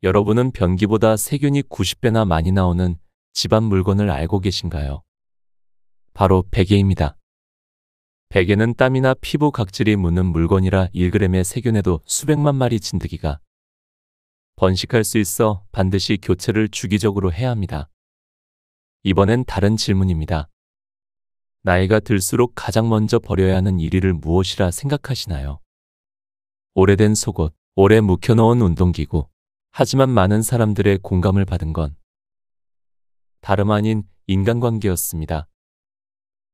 여러분은 변기보다 세균이 90배나 많이 나오는 집안 물건을 알고 계신가요? 바로 베개입니다. 베개는 땀이나 피부 각질이 묻는 물건이라 1g의 세균에도 수백만 마리 진드기가 번식할 수 있어 반드시 교체를 주기적으로 해야 합니다. 이번엔 다른 질문입니다. 나이가 들수록 가장 먼저 버려야 하는 1위를 무엇이라 생각하시나요? 오래된 속옷, 오래 묵혀놓은 운동기구. 하지만 많은 사람들의 공감을 받은 건 다름 아닌 인간관계였습니다.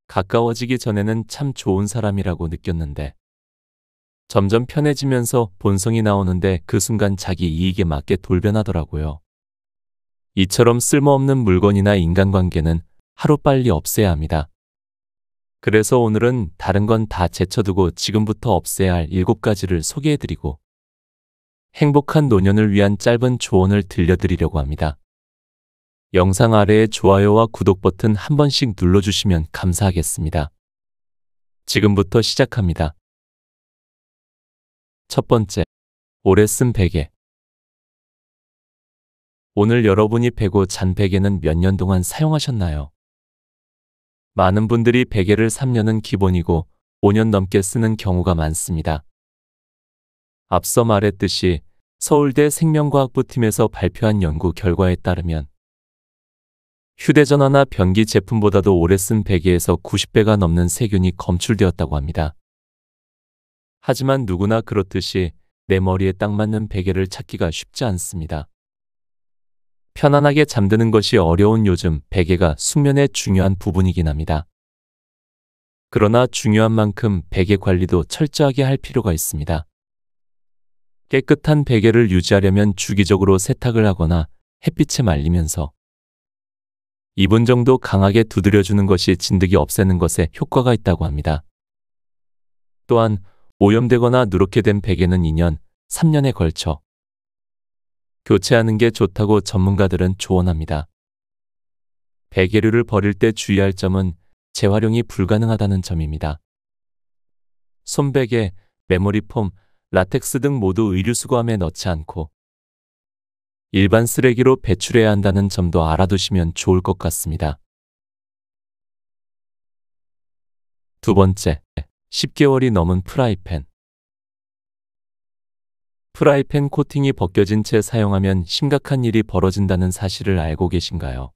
가까워지기 전에는 참 좋은 사람이라고 느꼈는데 점점 편해지면서 본성이 나오는데 그 순간 자기 이익에 맞게 돌변하더라고요. 이처럼 쓸모없는 물건이나 인간관계는 하루빨리 없애야 합니다. 그래서 오늘은 다른 건 다 제쳐두고 지금부터 없애야 할 7가지를 소개해드리고 행복한 노년을 위한 짧은 조언을 들려드리려고 합니다. 영상 아래에 좋아요와 구독 버튼 한 번씩 눌러주시면 감사하겠습니다. 지금부터 시작합니다. 첫 번째, 오래 쓴 베개. 오늘 여러분이 베고 잔 베개는 몇 년 동안 사용하셨나요? 많은 분들이 베개를 3년은 기본이고 5년 넘게 쓰는 경우가 많습니다. 앞서 말했듯이 서울대 생명과학부팀에서 발표한 연구 결과에 따르면 휴대전화나 변기 제품보다도 오래 쓴 베개에서 90배가 넘는 세균이 검출되었다고 합니다. 하지만 누구나 그렇듯이 내 머리에 딱 맞는 베개를 찾기가 쉽지 않습니다. 편안하게 잠드는 것이 어려운 요즘 베개가 숙면의 중요한 부분이긴 합니다. 그러나 중요한 만큼 베개 관리도 철저하게 할 필요가 있습니다. 깨끗한 베개를 유지하려면 주기적으로 세탁을 하거나 햇빛에 말리면서 2분 정도 강하게 두드려주는 것이 진드기 없애는 것에 효과가 있다고 합니다. 또한 오염되거나 누렇게 된 베개는 2년, 3년에 걸쳐 교체하는 게 좋다고 전문가들은 조언합니다. 베개류를 버릴 때 주의할 점은 재활용이 불가능하다는 점입니다. 손베개, 메모리 폼, 라텍스 등 모두 의류 수거함에 넣지 않고 일반 쓰레기로 배출해야 한다는 점도 알아두시면 좋을 것 같습니다. 두 번째, 10개월이 넘은 프라이팬. 프라이팬 코팅이 벗겨진 채 사용하면 심각한 일이 벌어진다는 사실을 알고 계신가요?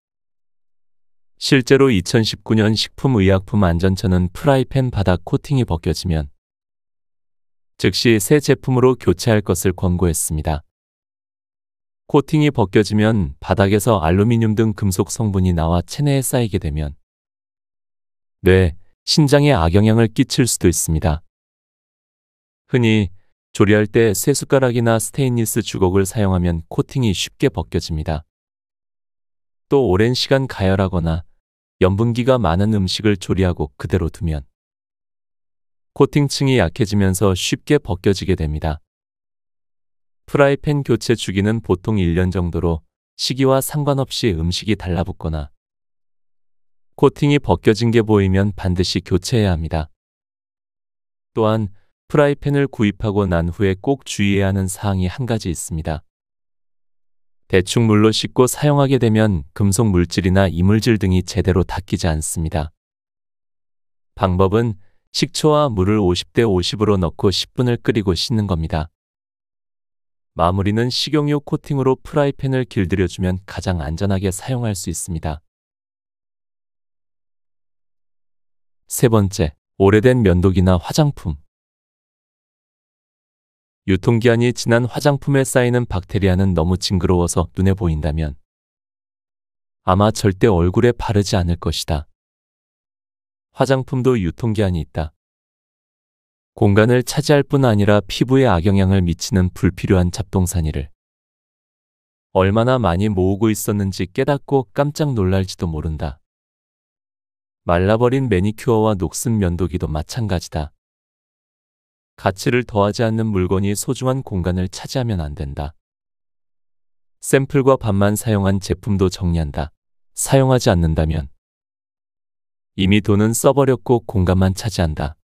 실제로 2019년 식품의약품안전처는 프라이팬 바닥 코팅이 벗겨지면 즉시 새 제품으로 교체할 것을 권고했습니다. 코팅이 벗겨지면 바닥에서 알루미늄 등 금속 성분이 나와 체내에 쌓이게 되면 뇌, 신장에 악영향을 끼칠 수도 있습니다. 흔히 조리할 때 쇠숟가락이나 스테인리스 주걱을 사용하면 코팅이 쉽게 벗겨집니다. 또 오랜 시간 가열하거나 염분기가 많은 음식을 조리하고 그대로 두면 코팅층이 약해지면서 쉽게 벗겨지게 됩니다. 프라이팬 교체 주기는 보통 1년 정도로 시기와 상관없이 음식이 달라붙거나 코팅이 벗겨진 게 보이면 반드시 교체해야 합니다. 또한 프라이팬을 구입하고 난 후에 꼭 주의해야 하는 사항이 한 가지 있습니다. 대충 물로 씻고 사용하게 되면 금속 물질이나 이물질 등이 제대로 닦이지 않습니다. 방법은 식초와 물을 50대 50으로 넣고 10분을 끓이고 씻는 겁니다. 마무리는 식용유 코팅으로 프라이팬을 길들여주면 가장 안전하게 사용할 수 있습니다. 세 번째, 오래된 면도기나 화장품. 유통기한이 지난 화장품에 쌓이는 박테리아는 너무 징그러워서 눈에 보인다면 아마 절대 얼굴에 바르지 않을 것이다. 화장품도 유통기한이 있다. 공간을 차지할 뿐 아니라 피부에 악영향을 미치는 불필요한 잡동사니를 얼마나 많이 모으고 있었는지 깨닫고 깜짝 놀랄지도 모른다. 말라버린 매니큐어와 녹슨 면도기도 마찬가지다. 가치를 더하지 않는 물건이 소중한 공간을 차지하면 안 된다. 샘플과 반만 사용한 제품도 정리한다. 사용하지 않는다면 이미 돈은 써버렸고 공간만 차지한다.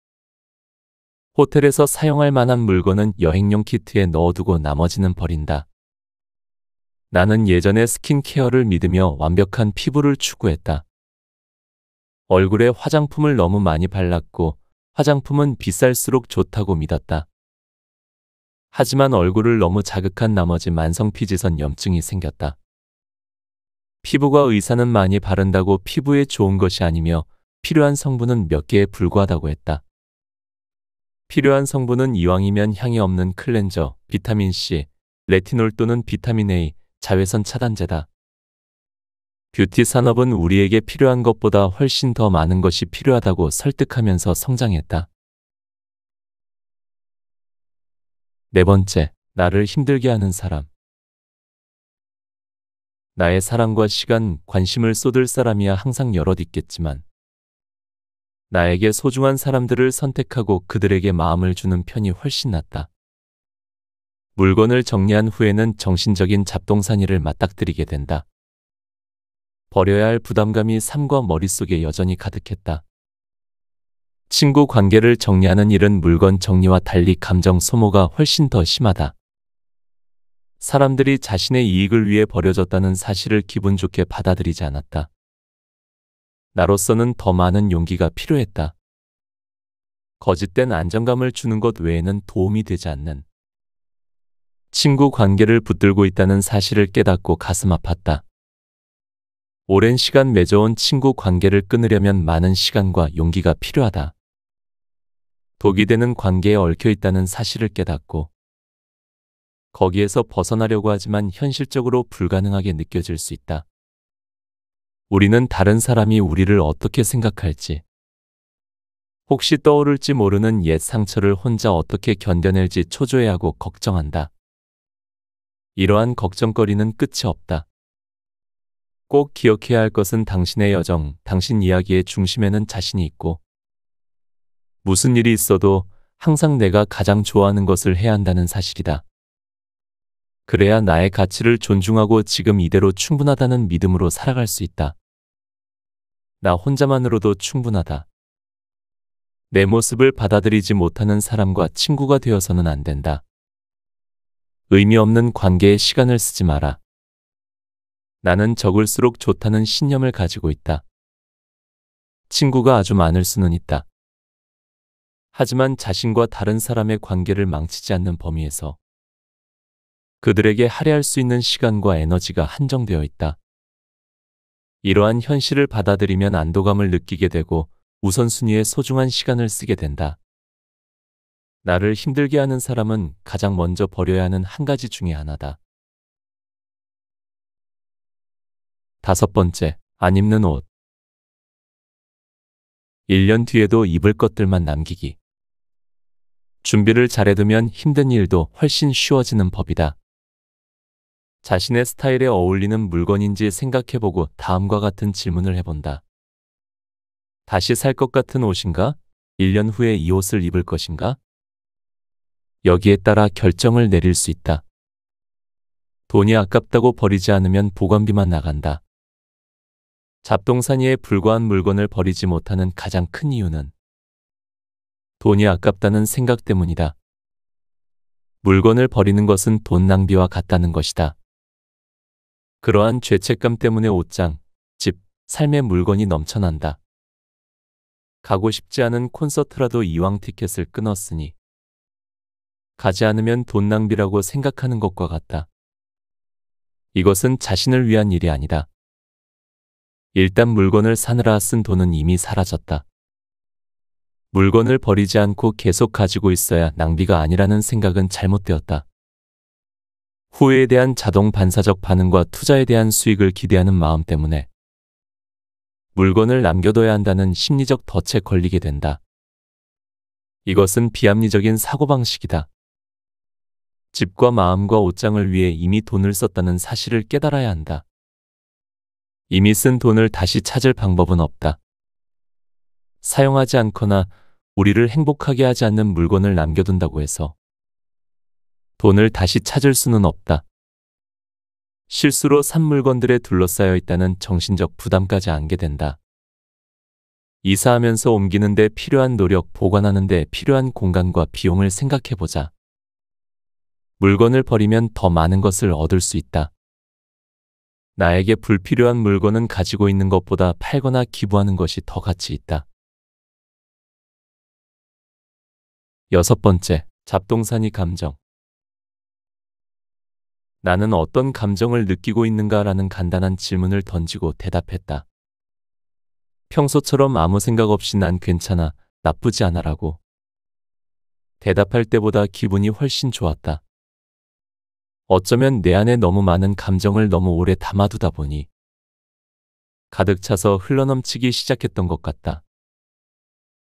호텔에서 사용할 만한 물건은 여행용 키트에 넣어두고 나머지는 버린다. 나는 예전에 스킨케어를 믿으며 완벽한 피부를 추구했다. 얼굴에 화장품을 너무 많이 발랐고 화장품은 비쌀수록 좋다고 믿었다. 하지만 얼굴을 너무 자극한 나머지 만성피지선 염증이 생겼다. 피부과 의사는 많이 바른다고 피부에 좋은 것이 아니며 필요한 성분은 몇 개에 불과하다고 했다. 필요한 성분은 이왕이면 향이 없는 클렌저, 비타민C, 레티놀 또는 비타민 A, 자외선 차단제다. 뷰티 산업은 우리에게 필요한 것보다 훨씬 더 많은 것이 필요하다고 설득하면서 성장했다. 네 번째, 나를 힘들게 하는 사람. 나의 사랑과 시간, 관심을 쏟을 사람이야 항상 여럿 있겠지만 나에게 소중한 사람들을 선택하고 그들에게 마음을 주는 편이 훨씬 낫다. 물건을 정리한 후에는 정신적인 잡동사니를 맞닥뜨리게 된다. 버려야 할 부담감이 삶과 머릿속에 여전히 가득했다. 친구 관계를 정리하는 일은 물건 정리와 달리 감정 소모가 훨씬 더 심하다. 사람들이 자신의 이익을 위해 버려졌다는 사실을 기분 좋게 받아들이지 않았다. 나로서는 더 많은 용기가 필요했다. 거짓된 안정감을 주는 것 외에는 도움이 되지 않는 친구 관계를 붙들고 있다는 사실을 깨닫고 가슴 아팠다. 오랜 시간 맺어온 친구 관계를 끊으려면 많은 시간과 용기가 필요하다. 독이 되는 관계에 얽혀 있다는 사실을 깨닫고 거기에서 벗어나려고 하지만 현실적으로 불가능하게 느껴질 수 있다. 우리는 다른 사람이 우리를 어떻게 생각할지, 혹시 떠오를지 모르는 옛 상처를 혼자 어떻게 견뎌낼지 초조해하고 걱정한다. 이러한 걱정거리는 끝이 없다. 꼭 기억해야 할 것은 당신의 여정, 당신 이야기의 중심에는 자신이 있고 무슨 일이 있어도 항상 내가 가장 좋아하는 것을 해야 한다는 사실이다. 그래야 나의 가치를 존중하고 지금 이대로 충분하다는 믿음으로 살아갈 수 있다. 나 혼자만으로도 충분하다. 내 모습을 받아들이지 못하는 사람과 친구가 되어서는 안 된다. 의미 없는 관계에 시간을 쓰지 마라. 나는 적을수록 좋다는 신념을 가지고 있다. 친구가 아주 많을 수는 있다. 하지만 자신과 다른 사람의 관계를 망치지 않는 범위에서 그들에게 할애할 수 있는 시간과 에너지가 한정되어 있다. 이러한 현실을 받아들이면 안도감을 느끼게 되고 우선순위에 소중한 시간을 쓰게 된다. 나를 힘들게 하는 사람은 가장 먼저 버려야 하는 한 가지 중에 하나다. 다섯 번째, 안 입는 옷. 1년 뒤에도 입을 것들만 남기기. 준비를 잘해두면 힘든 일도 훨씬 쉬워지는 법이다. 자신의 스타일에 어울리는 물건인지 생각해보고 다음과 같은 질문을 해본다. 다시 살 것 같은 옷인가? 1년 후에 이 옷을 입을 것인가? 여기에 따라 결정을 내릴 수 있다. 돈이 아깝다고 버리지 않으면 보관비만 나간다. 잡동사니에 불과한 물건을 버리지 못하는 가장 큰 이유는 돈이 아깝다는 생각 때문이다. 물건을 버리는 것은 돈 낭비와 같다는 것이다. 그러한 죄책감 때문에 옷장, 집, 삶의 물건이 넘쳐난다. 가고 싶지 않은 콘서트라도 이왕 티켓을 끊었으니 가지 않으면 돈 낭비라고 생각하는 것과 같다. 이것은 자신을 위한 일이 아니다. 일단 물건을 사느라 쓴 돈은 이미 사라졌다. 물건을 버리지 않고 계속 가지고 있어야 낭비가 아니라는 생각은 잘못되었다. 후회에 대한 자동 반사적 반응과 투자에 대한 수익을 기대하는 마음 때문에 물건을 남겨둬야 한다는 심리적 덫에 걸리게 된다. 이것은 비합리적인 사고방식이다. 집과 마음과 옷장을 위해 이미 돈을 썼다는 사실을 깨달아야 한다. 이미 쓴 돈을 다시 찾을 방법은 없다. 사용하지 않거나 우리를 행복하게 하지 않는 물건을 남겨둔다고 해서 돈을 다시 찾을 수는 없다. 실수로 산 물건들에 둘러싸여 있다는 정신적 부담까지 안게 된다. 이사하면서 옮기는 데 필요한 노력, 보관하는 데 필요한 공간과 비용을 생각해보자. 물건을 버리면 더 많은 것을 얻을 수 있다. 나에게 불필요한 물건은 가지고 있는 것보다 팔거나 기부하는 것이 더 가치 있다. 6번째, 잡동사니 감정. 나는 어떤 감정을 느끼고 있는가라는 간단한 질문을 던지고 대답했다. 평소처럼 아무 생각 없이 난 괜찮아, 나쁘지 않아라고. 대답할 때보다 기분이 훨씬 좋았다. 어쩌면 내 안에 너무 많은 감정을 너무 오래 담아두다 보니 가득 차서 흘러넘치기 시작했던 것 같다.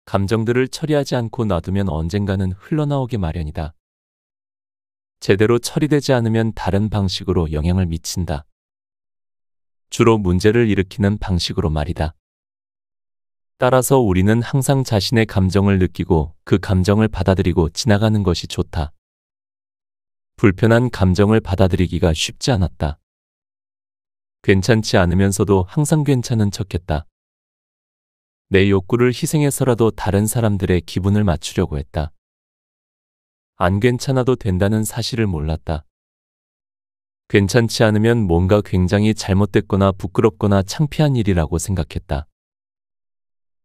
감정들을 처리하지 않고 놔두면 언젠가는 흘러나오게 마련이다. 제대로 처리되지 않으면 다른 방식으로 영향을 미친다. 주로 문제를 일으키는 방식으로 말이다. 따라서 우리는 항상 자신의 감정을 느끼고 그 감정을 받아들이고 지나가는 것이 좋다. 불편한 감정을 받아들이기가 쉽지 않았다. 괜찮지 않으면서도 항상 괜찮은 척했다. 내 욕구를 희생해서라도 다른 사람들의 기분을 맞추려고 했다. 안 괜찮아도 된다는 사실을 몰랐다. 괜찮지 않으면 뭔가 굉장히 잘못됐거나 부끄럽거나 창피한 일이라고 생각했다.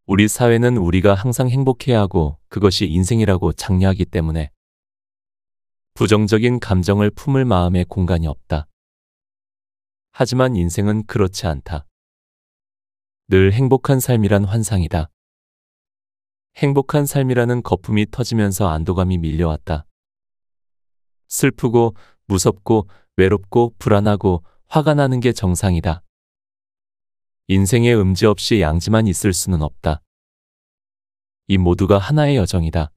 우리 사회는 우리가 항상 행복해야 하고 그것이 인생이라고 장려하기 때문에 부정적인 감정을 품을 마음에 공간이 없다. 하지만 인생은 그렇지 않다. 늘 행복한 삶이란 환상이다. 행복한 삶이라는 거품이 터지면서 안도감이 밀려왔다. 슬프고 무섭고 외롭고 불안하고 화가 나는 게 정상이다. 인생에 음지 없이 양지만 있을 수는 없다. 이 모두가 하나의 여정이다.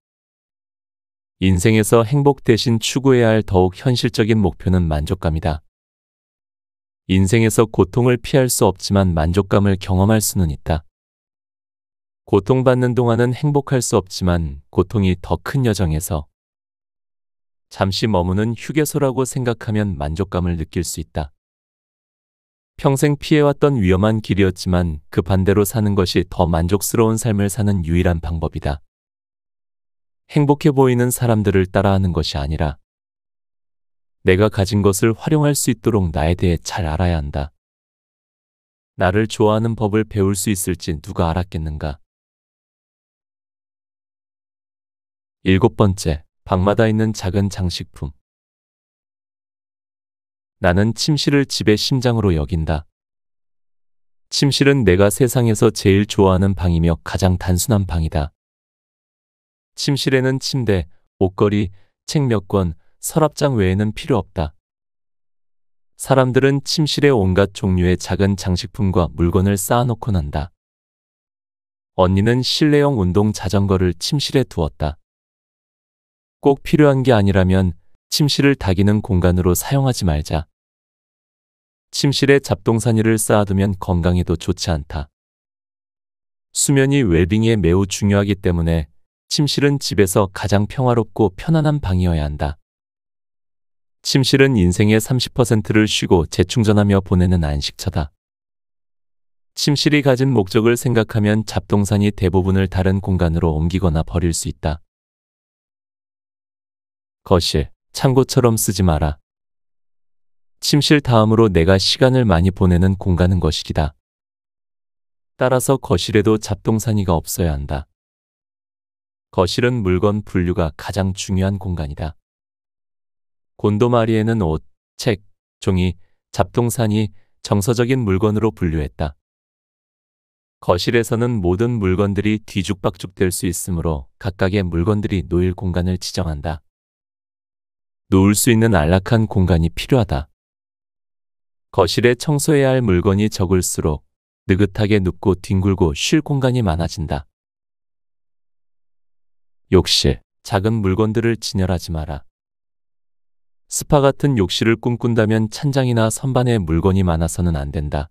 인생에서 행복 대신 추구해야 할 더욱 현실적인 목표는 만족감이다. 인생에서 고통을 피할 수 없지만 만족감을 경험할 수는 있다. 고통받는 동안은 행복할 수 없지만 고통이 더 큰 여정에서 잠시 머무는 휴게소라고 생각하면 만족감을 느낄 수 있다. 평생 피해왔던 위험한 길이었지만 그 반대로 사는 것이 더 만족스러운 삶을 사는 유일한 방법이다. 행복해 보이는 사람들을 따라하는 것이 아니라 내가 가진 것을 활용할 수 있도록 나에 대해 잘 알아야 한다. 나를 좋아하는 법을 배울 수 있을지 누가 알았겠는가. 7번째, 방마다 있는 작은 장식품. 나는 침실을 집의 심장으로 여긴다. 침실은 내가 세상에서 제일 좋아하는 방이며 가장 단순한 방이다. 침실에는 침대, 옷걸이, 책 몇 권, 서랍장 외에는 필요 없다. 사람들은 침실에 온갖 종류의 작은 장식품과 물건을 쌓아놓고 난다. 언니는 실내용 운동 자전거를 침실에 두었다. 꼭 필요한 게 아니라면 침실을 다기는 공간으로 사용하지 말자. 침실에 잡동사니를 쌓아두면 건강에도 좋지 않다. 수면이 웰빙에 매우 중요하기 때문에 침실은 집에서 가장 평화롭고 편안한 방이어야 한다. 침실은 인생의 30%를 쉬고 재충전하며 보내는 안식처다. 침실이 가진 목적을 생각하면 잡동사니 대부분을 다른 공간으로 옮기거나 버릴 수 있다. 거실, 창고처럼 쓰지 마라. 침실 다음으로 내가 시간을 많이 보내는 공간은 거실이다. 따라서 거실에도 잡동사니가 없어야 한다. 거실은 물건 분류가 가장 중요한 공간이다. 곤도마리에는 옷, 책, 종이, 잡동사니, 정서적인 물건으로 분류했다. 거실에서는 모든 물건들이 뒤죽박죽 될 수 있으므로 각각의 물건들이 놓일 공간을 지정한다. 놓을 수 있는 안락한 공간이 필요하다. 거실에 청소해야 할 물건이 적을수록 느긋하게 눕고 뒹굴고 쉴 공간이 많아진다. 욕실, 작은 물건들을 진열하지 마라. 스파 같은 욕실을 꿈꾼다면 찬장이나 선반에 물건이 많아서는 안 된다.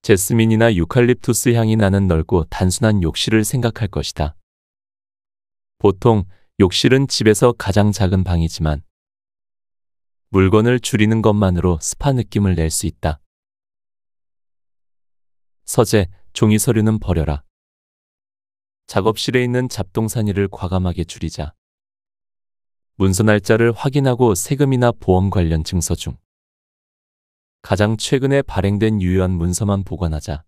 제스민이나 유칼립투스 향이 나는 넓고 단순한 욕실을 생각할 것이다. 보통 욕실은 집에서 가장 작은 방이지만 물건을 줄이는 것만으로 스파 느낌을 낼 수 있다. 서재, 종이 서류는 버려라. 작업실에 있는 잡동사니를 과감하게 줄이자. 문서 날짜를 확인하고 세금이나 보험 관련 증서 중 가장 최근에 발행된 유효한 문서만 보관하자.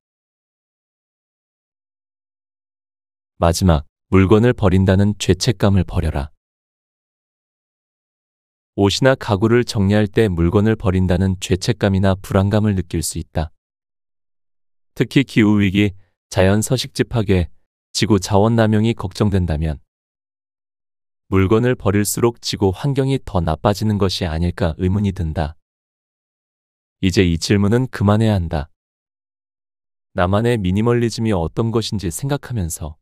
마지막, 물건을 버린다는 죄책감을 버려라. 옷이나 가구를 정리할 때 물건을 버린다는 죄책감이나 불안감을 느낄 수 있다. 특히 기후위기, 자연 서식지 파괴, 지구 자원 남용이 걱정된다면 물건을 버릴수록 지구 환경이 더 나빠지는 것이 아닐까 의문이 든다. 이제 이 질문은 그만해야 한다. 나만의 미니멀리즘이 어떤 것인지 생각하면서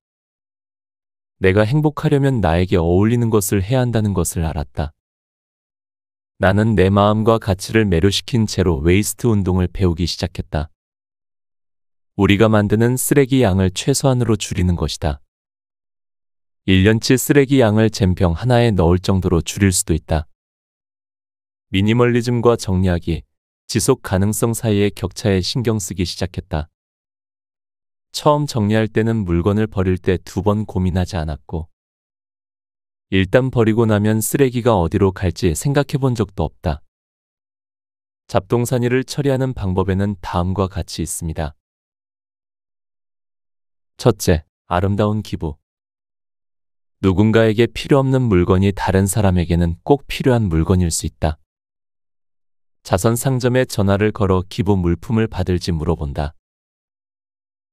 내가 행복하려면 나에게 어울리는 것을 해야 한다는 것을 알았다. 나는 내 마음과 가치를 매료시킨 제로 웨이스트 운동을 배우기 시작했다. 우리가 만드는 쓰레기 양을 최소한으로 줄이는 것이다. 1년치 쓰레기 양을 잼병 하나에 넣을 정도로 줄일 수도 있다. 미니멀리즘과 정리하기, 지속 가능성 사이의 격차에 신경 쓰기 시작했다. 처음 정리할 때는 물건을 버릴 때 2번 고민하지 않았고, 일단 버리고 나면 쓰레기가 어디로 갈지 생각해 본 적도 없다. 잡동사니를 처리하는 방법에는 다음과 같이 있습니다. 첫째, 아름다운 기부. 누군가에게 필요 없는 물건이 다른 사람에게는 꼭 필요한 물건일 수 있다. 자선 상점에 전화를 걸어 기부 물품을 받을지 물어본다.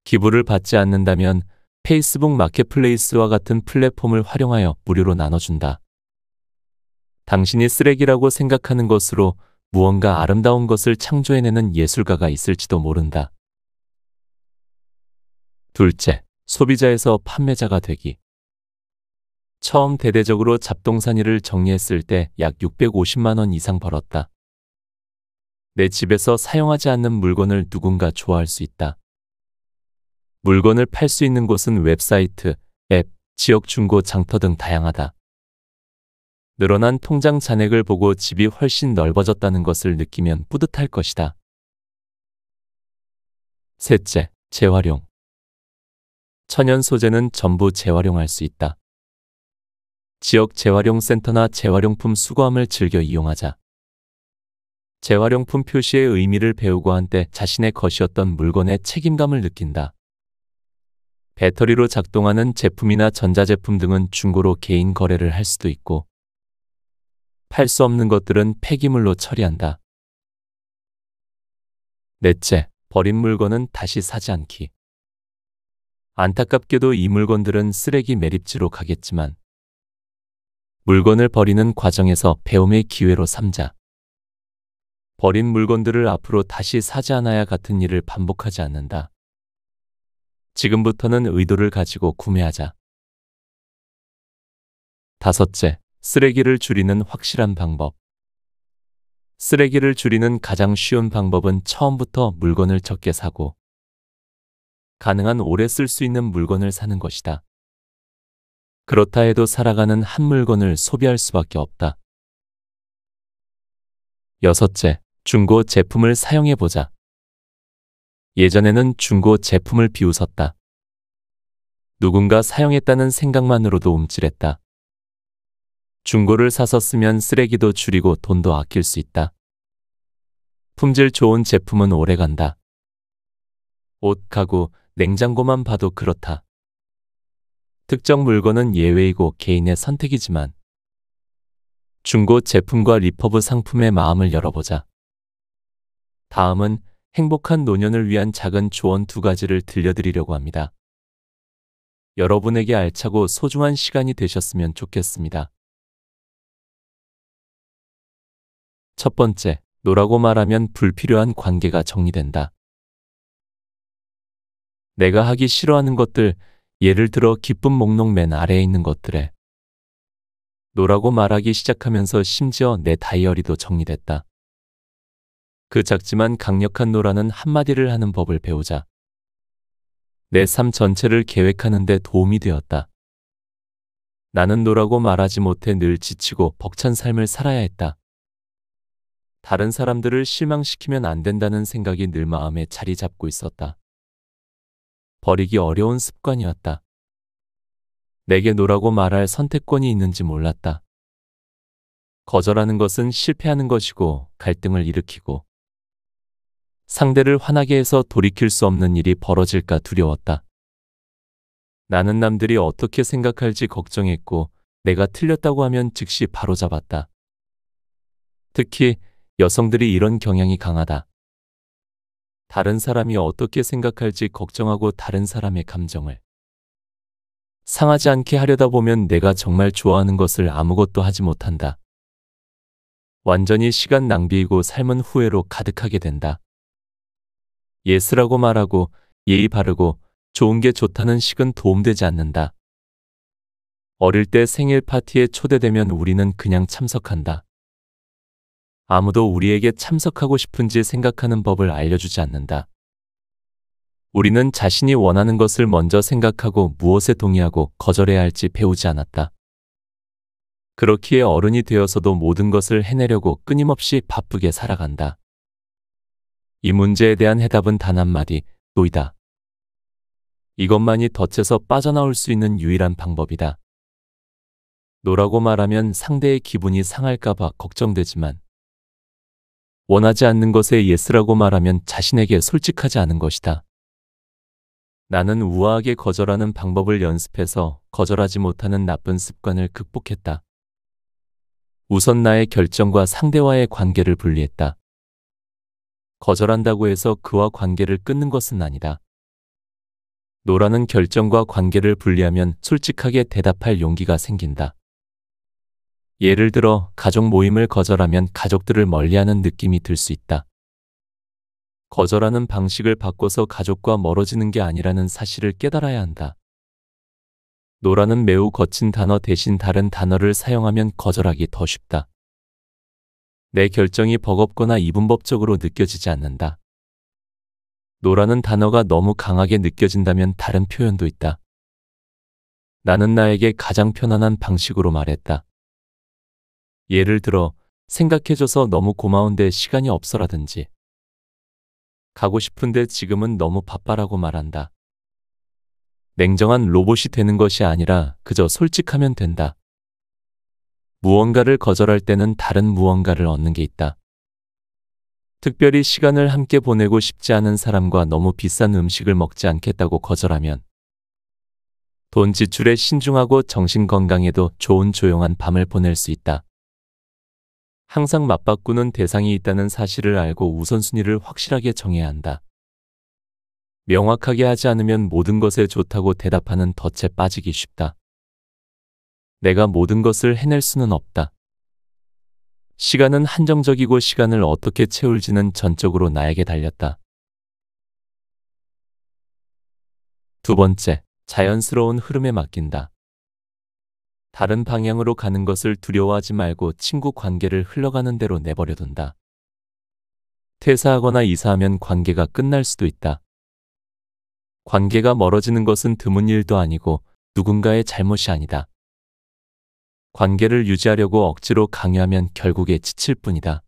기부를 받지 않는다면 페이스북 마켓플레이스와 같은 플랫폼을 활용하여 무료로 나눠준다. 당신이 쓰레기라고 생각하는 것으로 무언가 아름다운 것을 창조해내는 예술가가 있을지도 모른다. 둘째, 소비자에서 판매자가 되기. 처음 대대적으로 잡동사니를 정리했을 때 약 650만 원 이상 벌었다. 내 집에서 사용하지 않는 물건을 누군가 좋아할 수 있다. 물건을 팔 수 있는 곳은 웹사이트, 앱, 지역 중고 장터 등 다양하다. 늘어난 통장 잔액을 보고 집이 훨씬 넓어졌다는 것을 느끼면 뿌듯할 것이다. 셋째, 재활용. 천연 소재는 전부 재활용할 수 있다. 지역 재활용 센터나 재활용품 수거함을 즐겨 이용하자. 재활용품 표시의 의미를 배우고 한때 자신의 것이었던 물건에 책임감을 느낀다. 배터리로 작동하는 제품이나 전자제품 등은 중고로 개인 거래를 할 수도 있고, 팔 수 없는 것들은 폐기물로 처리한다. 넷째, 버린 물건은 다시 사지 않기. 안타깝게도 이 물건들은 쓰레기 매립지로 가겠지만, 물건을 버리는 과정에서 배움의 기회로 삼자. 버린 물건들을 앞으로 다시 사지 않아야 같은 일을 반복하지 않는다. 지금부터는 의도를 가지고 구매하자. 다섯째, 쓰레기를 줄이는 확실한 방법. 쓰레기를 줄이는 가장 쉬운 방법은 처음부터 물건을 적게 사고, 가능한 오래 쓸 수 있는 물건을 사는 것이다. 그렇다 해도 살아가는 한 물건을 소비할 수밖에 없다. 여섯째, 중고 제품을 사용해보자. 예전에는 중고 제품을 비웃었다. 누군가 사용했다는 생각만으로도 움찔했다. 중고를 사서 쓰면 쓰레기도 줄이고 돈도 아낄 수 있다. 품질 좋은 제품은 오래간다. 옷, 가구, 냉장고만 봐도 그렇다. 특정 물건은 예외이고 개인의 선택이지만 중고 제품과 리퍼브 상품의 마음을 열어보자. 다음은 행복한 노년을 위한 작은 조언 2가지를 들려드리려고 합니다. 여러분에게 알차고 소중한 시간이 되셨으면 좋겠습니다. 첫 번째, 노라고 말하면 불필요한 관계가 정리된다. 내가 하기 싫어하는 것들, 예를 들어 기쁨 목록 맨 아래에 있는 것들에 노라고 말하기 시작하면서 심지어 내 다이어리도 정리됐다. 그 작지만 강력한 노라는 한마디를 하는 법을 배우자. 내 삶 전체를 계획하는 데 도움이 되었다. 나는 노라고 말하지 못해 늘 지치고 벅찬 삶을 살아야 했다. 다른 사람들을 실망시키면 안 된다는 생각이 늘 마음에 자리 잡고 있었다. 버리기 어려운 습관이었다. 내게 노라고 말할 선택권이 있는지 몰랐다. 거절하는 것은 실패하는 것이고 갈등을 일으키고 상대를 화나게 해서 돌이킬 수 없는 일이 벌어질까 두려웠다. 나는 남들이 어떻게 생각할지 걱정했고 내가 틀렸다고 하면 즉시 바로잡았다. 특히 여성들이 이런 경향이 강하다. 다른 사람이 어떻게 생각할지 걱정하고 다른 사람의 감정을 상하지 않게 하려다 보면 내가 정말 좋아하는 것을 아무것도 하지 못한다. 완전히 시간 낭비이고 삶은 후회로 가득하게 된다. 예스라고 말하고 예의 바르고 좋은 게 좋다는 식은 도움되지 않는다. 어릴 때 생일 파티에 초대되면 우리는 그냥 참석한다. 아무도 우리에게 참석하고 싶은지 생각하는 법을 알려주지 않는다. 우리는 자신이 원하는 것을 먼저 생각하고 무엇에 동의하고 거절해야 할지 배우지 않았다. 그렇기에 어른이 되어서도 모든 것을 해내려고 끊임없이 바쁘게 살아간다. 이 문제에 대한 해답은 단 한마디, 노이다. 이것만이 덫에서 빠져나올 수 있는 유일한 방법이다. 노라고 말하면 상대의 기분이 상할까봐 걱정되지만 원하지 않는 것에 예스라고 말하면 자신에게 솔직하지 않은 것이다. 나는 우아하게 거절하는 방법을 연습해서 거절하지 못하는 나쁜 습관을 극복했다. 우선 나의 결정과 상대와의 관계를 분리했다. 거절한다고 해서 그와 관계를 끊는 것은 아니다. 노라는 결정과 관계를 분리하면 솔직하게 대답할 용기가 생긴다. 예를 들어 가족 모임을 거절하면 가족들을 멀리하는 느낌이 들 수 있다. 거절하는 방식을 바꿔서 가족과 멀어지는 게 아니라는 사실을 깨달아야 한다. 노라는 매우 거친 단어 대신 다른 단어를 사용하면 거절하기 더 쉽다. 내 결정이 버겁거나 이분법적으로 느껴지지 않는다. 노라는 단어가 너무 강하게 느껴진다면 다른 표현도 있다. 나는 나에게 가장 편안한 방식으로 말했다. 예를 들어 생각해줘서 너무 고마운데 시간이 없어라든지 가고 싶은데 지금은 너무 바빠라고 말한다. 냉정한 로봇이 되는 것이 아니라 그저 솔직하면 된다. 무언가를 거절할 때는 다른 무언가를 얻는 게 있다. 특별히 시간을 함께 보내고 싶지 않은 사람과 너무 비싼 음식을 먹지 않겠다고 거절하면 돈 지출에 신중하고 정신 건강에도 좋은 조용한 밤을 보낼 수 있다. 항상 맞바꾸는 대상이 있다는 사실을 알고 우선순위를 확실하게 정해야 한다. 명확하게 하지 않으면 모든 것에 좋다고 대답하는 덫에 빠지기 쉽다. 내가 모든 것을 해낼 수는 없다. 시간은 한정적이고 시간을 어떻게 채울지는 전적으로 나에게 달렸다. 두 번째, 자연스러운 흐름에 맡긴다. 다른 방향으로 가는 것을 두려워하지 말고 친구 관계를 흘러가는 대로 내버려둔다. 퇴사하거나 이사하면 관계가 끝날 수도 있다. 관계가 멀어지는 것은 드문 일도 아니고 누군가의 잘못이 아니다. 관계를 유지하려고 억지로 강요하면 결국에 지칠 뿐이다.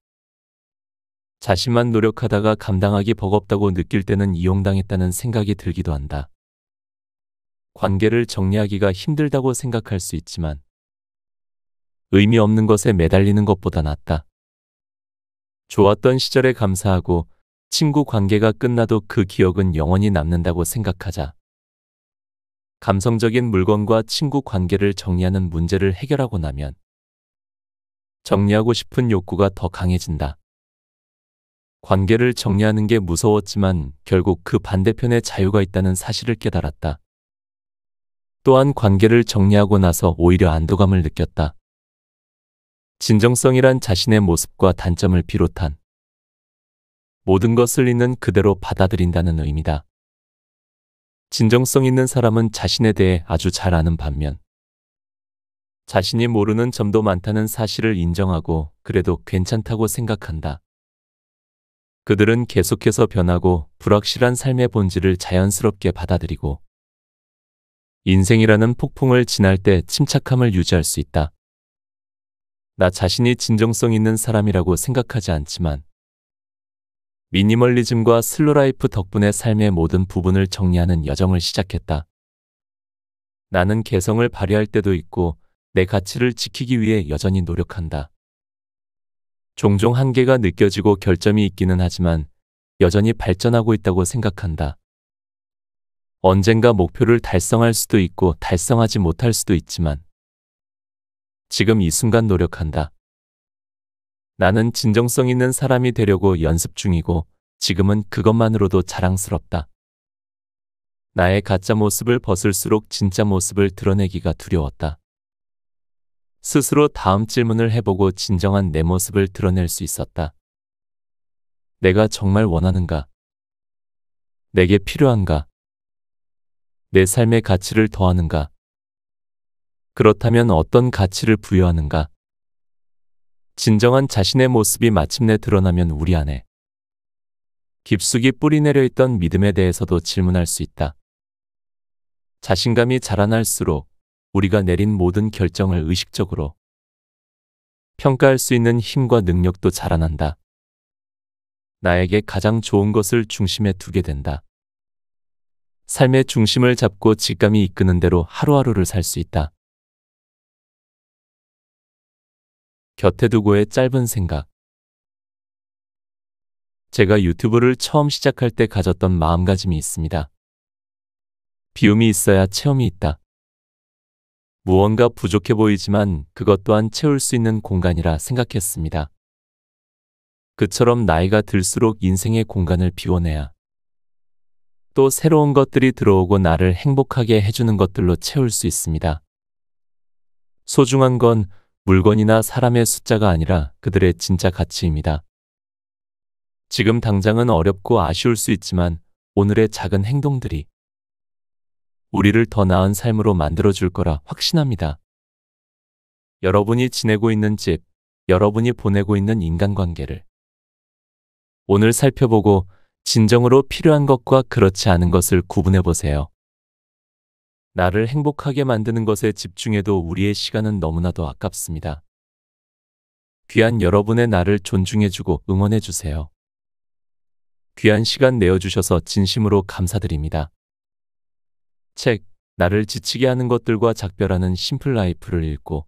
자신만 노력하다가 감당하기 버겁다고 느낄 때는 이용당했다는 생각이 들기도 한다. 관계를 정리하기가 힘들다고 생각할 수 있지만 의미 없는 것에 매달리는 것보다 낫다. 좋았던 시절에 감사하고 친구 관계가 끝나도 그 기억은 영원히 남는다고 생각하자. 감성적인 물건과 친구 관계를 정리하는 문제를 해결하고 나면 정리하고 싶은 욕구가 더 강해진다. 관계를 정리하는 게 무서웠지만 결국 그 반대편에 자유가 있다는 사실을 깨달았다. 또한 관계를 정리하고 나서 오히려 안도감을 느꼈다. 진정성이란 자신의 모습과 단점을 비롯한 모든 것을 있는 그대로 받아들인다는 의미다. 진정성 있는 사람은 자신에 대해 아주 잘 아는 반면 자신이 모르는 점도 많다는 사실을 인정하고 그래도 괜찮다고 생각한다. 그들은 계속해서 변하고 불확실한 삶의 본질을 자연스럽게 받아들이고 인생이라는 폭풍을 지날 때 침착함을 유지할 수 있다. 나 자신이 진정성 있는 사람이라고 생각하지 않지만 미니멀리즘과 슬로라이프 덕분에 삶의 모든 부분을 정리하는 여정을 시작했다. 나는 개성을 발휘할 때도 있고 내 가치를 지키기 위해 여전히 노력한다. 종종 한계가 느껴지고 결점이 있기는 하지만 여전히 발전하고 있다고 생각한다. 언젠가 목표를 달성할 수도 있고 달성하지 못할 수도 있지만 지금 이 순간 노력한다. 나는 진정성 있는 사람이 되려고 연습 중이고 지금은 그것만으로도 자랑스럽다. 나의 가짜 모습을 벗을수록 진짜 모습을 드러내기가 두려웠다. 스스로 다음 질문을 해보고 진정한 내 모습을 드러낼 수 있었다. 내가 정말 원하는가? 내게 필요한가? 내 삶의 가치를 더하는가? 그렇다면 어떤 가치를 부여하는가? 진정한 자신의 모습이 마침내 드러나면 우리 안에 깊숙이 뿌리내려 있던 믿음에 대해서도 질문할 수 있다. 자신감이 자라날수록 우리가 내린 모든 결정을 의식적으로 평가할 수 있는 힘과 능력도 자라난다. 나에게 가장 좋은 것을 중심에 두게 된다. 삶의 중심을 잡고 직감이 이끄는 대로 하루하루를 살 수 있다. 곁에 두고의 짧은 생각. 제가 유튜브를 처음 시작할 때 가졌던 마음가짐이 있습니다. 비움이 있어야 체험이 있다. 무언가 부족해 보이지만 그것 또한 채울 수 있는 공간이라 생각했습니다. 그처럼 나이가 들수록 인생의 공간을 비워내야 또 새로운 것들이 들어오고 나를 행복하게 해주는 것들로 채울 수 있습니다. 소중한 건 물건이나 사람의 숫자가 아니라 그들의 진짜 가치입니다. 지금 당장은 어렵고 아쉬울 수 있지만 오늘의 작은 행동들이 우리를 더 나은 삶으로 만들어줄 거라 확신합니다. 여러분이 지내고 있는 집, 여러분이 보내고 있는 인간관계를 오늘 살펴보고 진정으로 필요한 것과 그렇지 않은 것을 구분해 보세요. 나를 행복하게 만드는 것에 집중해도 우리의 시간은 너무나도 아깝습니다. 귀한 여러분의 나를 존중해주고 응원해주세요. 귀한 시간 내어주셔서 진심으로 감사드립니다. 책, 나를 지치게 하는 것들과 작별하는 심플 라이프를 읽고